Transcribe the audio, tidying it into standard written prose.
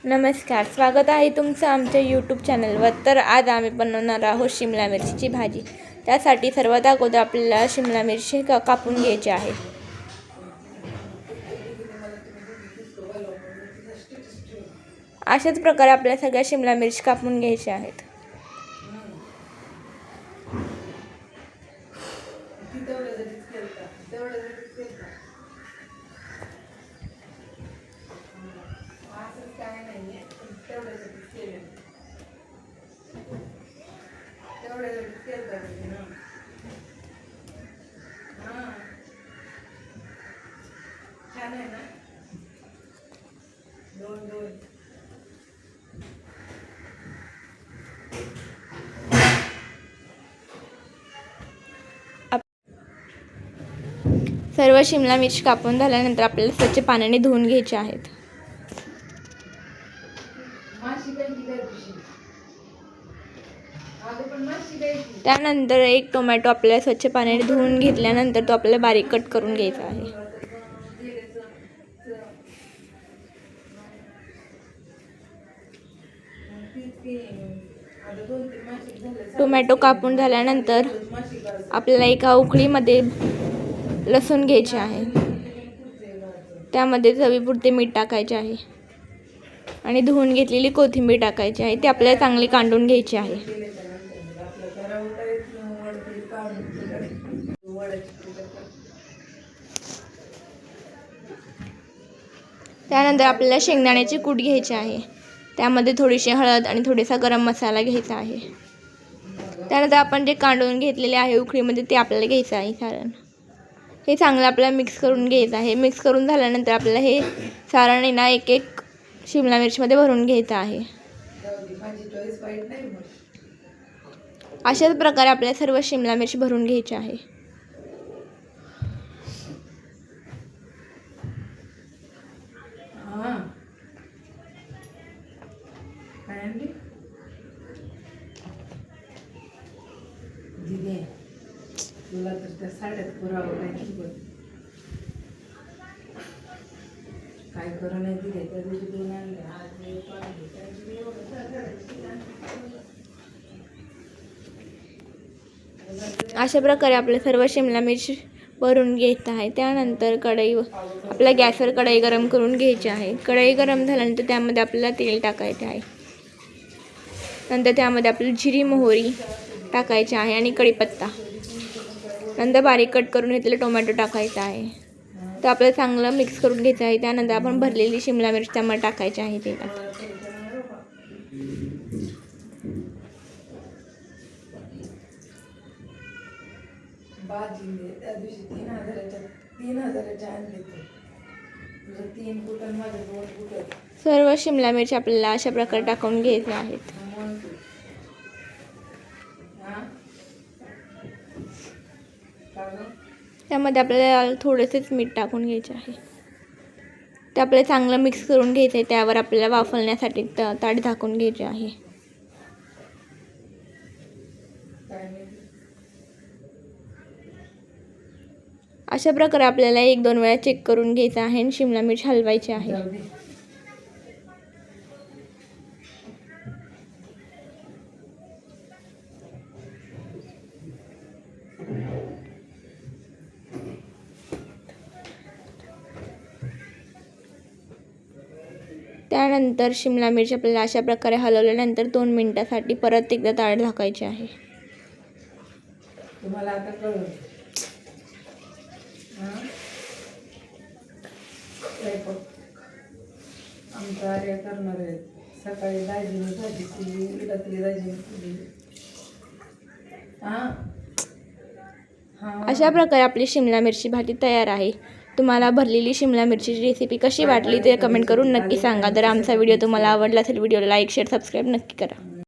नमस्कार, स्वागत आहे तुमचं आमच्या यूट्यूब चॅनलवर. तर आज आम्ही बनवणार आहोत शिमला मिरचीची भाजी. त्यासाठी सर्वात अगोदर आपल्याला शिमला मिरची कापून घ्यायची आहे. अशाच प्रकारे आपल्याला सगळ्या शिमला मिरची कापून घ्यायच्या आहेत. सर्व शिमला मिरची कापून झाल्यानंतर आपल्याला स्वच्छ पाण्याने धुवून घ्यायचे आहेत. त्यानंतर एक टोमॅटो आपल्याला स्वच्छ पाण्याने धुवून घेतल्यानंतर तो आपल्याला बारीक कट करून घ्यायचा आहे. टोमॅटो कापून झाल्यानंतर आपल्याला एका उकळीमध्ये लसूण घ्यायचे आहे. त्यामध्ये चवीपुरते मीठ टाकायचे आहे आणि धुवून घेतलेली कोथिंबीर टाकायची आहे. ती आपल्याला चांगली कांडून घ्यायची आहे. त्यानंतर आपल्याला शेंगदाण्याची कूट घ्यायची आहे. त्यामध्ये थोडीशी हळद आणि थोडासा गरम मसाला घ्यायचा आहे. त्यानंतर आपण जे कांडून घेतलेले आहे उकळीमध्ये ते आपल्याला घ्यायचं आहे सारण. हे चांगलं आपल्याला मिक्स करून घ्यायचं आहे. मिक्स करून झाल्यानंतर आपल्याला हे सारण आहे ना एक एक शिमला मिरचीमध्ये भरून घ्यायचं आहे. अशाच प्रकारे आपल्याला सर्व शिमला मिरची भरून घ्यायची आहे. तुला तर त्या साड्यात पुरावं काय करू नाही दिले त्या दिवशी दोन आणले. अशा प्रकारे आपले सर्व शिमला मिरची भरून घेत आहे. त्यानंतर आपल्या गॅसवर कढई गरम करून घ्यायची आहे. कढई गरम झाल्यानंतर त्यामध्ये आपल्याला तेल टाकायचे आहे. नंतर त्यामध्ये आपली जिरी मोहरी टाकायची आहे आणि कढीपत्ता. नंतर बारीक कट करून घेतलेलं टोमॅटो टाकायचा आहे. तर आपल्याला चांगलं मिक्स करून घ्यायचं आहे. त्यानंतर आपण भरलेली शिमला मिरची त्यामध्ये टाकायची आहे. तेलात त्या दिवशी 3,000च्या आणले. तुझं 3 कुटन माझं 2 कुटन. सर्व शिमला मिरची आपल्याला अशा प्रकारे टाकून घ्यायचे आहेत. त्यामध्ये आपल्याला थोडेसेच मीठ टाकून घ्यायचे आहे. ते आपल्याला चांगलं मिक्स करून घ्यायचं आहे. त्यावर आपल्याला वाफवण्यासाठी ताट झाकून घ्यायचे आहे. अशा प्रकारे आपल्याला 1-2 वेळा चेक करून घ्यायचं आहे आणि शिमला मिरची हलवायची आहे. त्यानंतर शिमला मिरची आपल्याला अशा प्रकारे हलवल्यानंतर 2 मिनिटासाठी परत एकदा ताट झाकायचे आहे. तुम्हाला आता कळलं आमचं आर्य करणार आहे. सकाळी दाजीने भाजी केली, रात्री दाजीने केली. अशा प्रकारे आपली शिमला मिरची भाजी तयार आहे. तुम्हाला भरलेली शिमला मिरचीची रेसिपी कशी वाटली ते कमेंट करून नक्की सांगा. जर आमचा व्हिडिओ तुम्हाला आवडला असेल व्हिडिओला लाईक शेअर सबस्क्राईब नक्की करा.